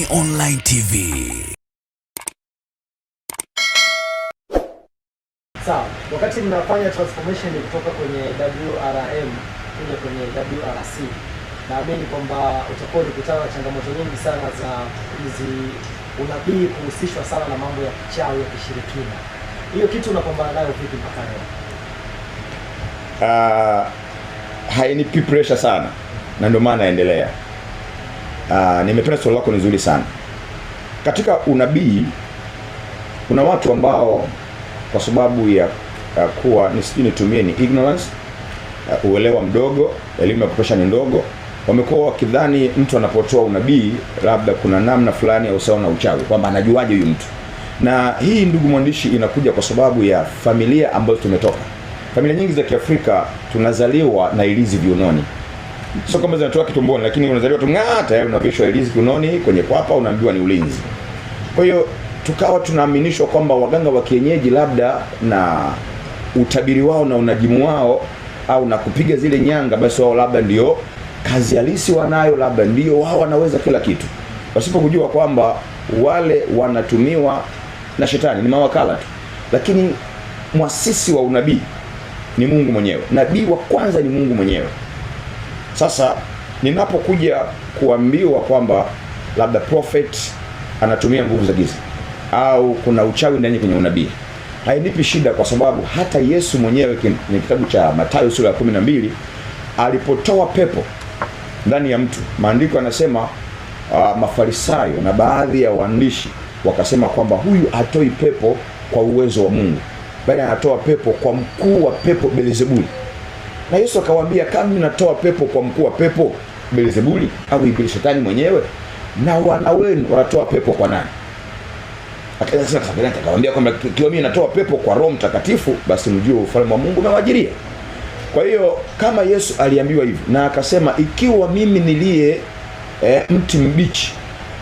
Online TV. Sawa, wakati mnafanya transformation kutoka kwenye WRM kuja kwenye WRC, naamini kwamba utakuwa ukikutana na changamoto nyingi sana za hizi unabii kuhusishwa sana na mambo ya kichawi, ya kishirikina. Hiyo kitu unapambana nayo vipi mpaka leo? Hainipi pressure sana, na ndio maana naendelea. Nimependa swali lako, ni nzuri sana. Katika unabii kuna watu ambao kwa sababu ya kuwa nitumie ni ignorance, uelewa mdogo, elimu ya kutosha ni ndogo, wamekuwa wakidhani mtu anapotoa unabii labda kuna namna fulani ya usawa na uchawi, kwamba anajuaje huyu mtu. Na hii, ndugu mwandishi, inakuja kwa sababu ya familia ambazo tumetoka. Familia nyingi za Kiafrika tunazaliwa na ilizi viunoni. Sio kama zinatoka kitumboni, lakini unazaliwa tu tayari unavishwa ilizi kiunoni, kwenye kwapa unaambiwa ni ulinzi. Kwa hiyo tukawa tunaaminishwa kwamba waganga wa kienyeji labda na utabiri wao na unajimu wao au na kupiga zile nyanga, basi wao labda ndio kazi halisi wanayo, labda ndio wao wanaweza kila kitu, pasipo kujua kwamba wale wanatumiwa na shetani, ni mawakala tu. Lakini mwasisi wa unabii ni Mungu mwenyewe. Nabii wa kwanza ni Mungu mwenyewe. Sasa ninapokuja kuambiwa kwamba labda prophet anatumia nguvu za giza au kuna uchawi ndani kwenye unabii, hainipi shida, kwa sababu hata Yesu mwenyewe kwenye kitabu cha Mathayo sura ya 12 alipotoa pepo ndani ya mtu, maandiko yanasema Mafarisayo na baadhi ya waandishi wakasema kwamba huyu hatoi pepo kwa uwezo wa Mungu, bali anatoa pepo kwa mkuu wa pepo Beelzebuli. Na Yesu akawaambia, kama ninatoa pepo kwa mkuu wa pepo Beelzebuli au ibilisi, shetani mwenyewe, na wana wenu wanatoa pepo kwa nani? Akawaambia kwamba kiwa mimi natoa pepo kwa Roho Mtakatifu, basi mjue ufalme wa Mungu umewajilia. Kwa hiyo kama Yesu aliambiwa hivi na akasema, ikiwa mimi nilie mti mbichi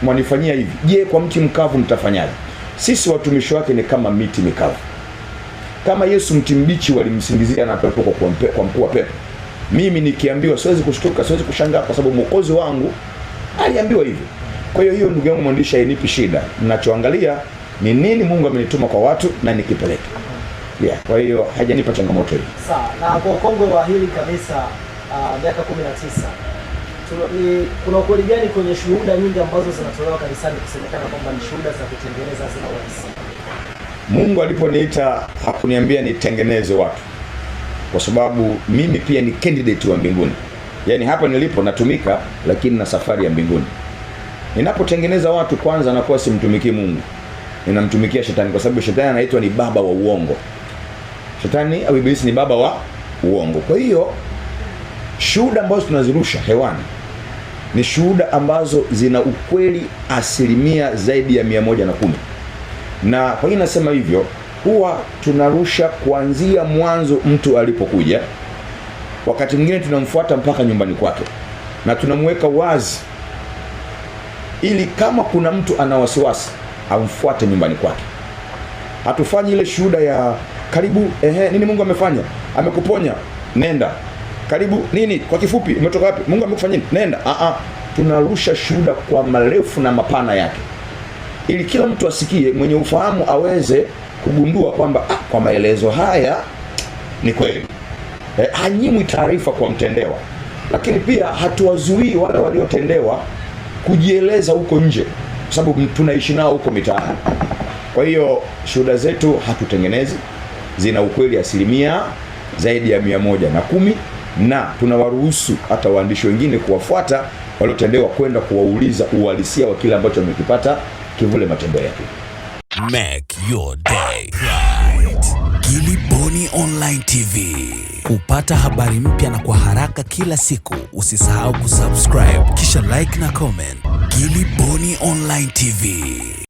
mwanifanyia hivi, je, kwa mti mkavu mtafanyaje? Sisi watumishi wake ni kama miti mikavu. Kama Yesu mti mbichi walimsingizia na pepo kwa mkuu wa pepo, mimi nikiambiwa siwezi kushtuka, siwezi kushangaa, kwa sababu Mwokozi wangu aliambiwa hivyo. Kwa hiyo ndugu yangu mwandishi, hainipi shida. Ninachoangalia ni nini Mungu amenituma kwa watu na nikipeleke. Kwa hiyo hajanipa changamoto hii. Sawa, na kwa kongwe wa hili kanisa miaka 19, kuna ukweli gani kwenye shuhuda nyingi ambazo zinatolewa kanisani kusemekana kwamba ni shuhuda za kutengeneza zina uhalisia? Mungu aliponiita hakuniambia nitengeneze watu, kwa sababu mimi pia ni candidate wa mbinguni. Yaani hapa nilipo natumika, lakini na safari ya mbinguni. Ninapotengeneza watu, kwanza nakuwa simtumikii Mungu, ninamtumikia shetani, kwa sababu shetani anaitwa ni baba wa uongo. Shetani au ibilisi ni baba wa uongo. Kwa hiyo shuhuda ambazo tunazirusha hewani ni shuhuda ambazo zina ukweli asilimia zaidi ya 110. Na kwa hiyo nasema hivyo, huwa tunarusha kuanzia mwanzo mtu alipokuja. Wakati mwingine tunamfuata mpaka nyumbani kwake na tunamweka wazi, ili kama kuna mtu ana wasiwasi amfuate nyumbani kwake. Hatufanyi ile shuhuda ya karibu, nini Mungu amefanya, amekuponya, nenda. Karibu nini, kwa kifupi, umetoka wapi, Mungu amekufanyia, nenda. Tunarusha shuhuda kwa marefu na mapana yake, ili kila mtu asikie, mwenye ufahamu aweze kugundua kwamba kwa maelezo haya ni kweli. Hanyimwi taarifa kwa mtendewa, lakini pia hatuwazuii wale waliotendewa kujieleza huko nje, kwa sababu tunaishi nao huko mitaani. Kwa hiyo shuhuda zetu hatutengenezi, zina ukweli asilimia zaidi ya 110, na tunawaruhusu hata waandishi wengine kuwafuata waliotendewa, kwenda kuwauliza uhalisia wa kile ambacho wamekipata kivule matendo yake. Make your day right. Gilly Bonny Online TV. Kupata habari mpya na kwa haraka kila siku, usisahau kusubscribe kisha like na comment. Gilly Bonny Online TV.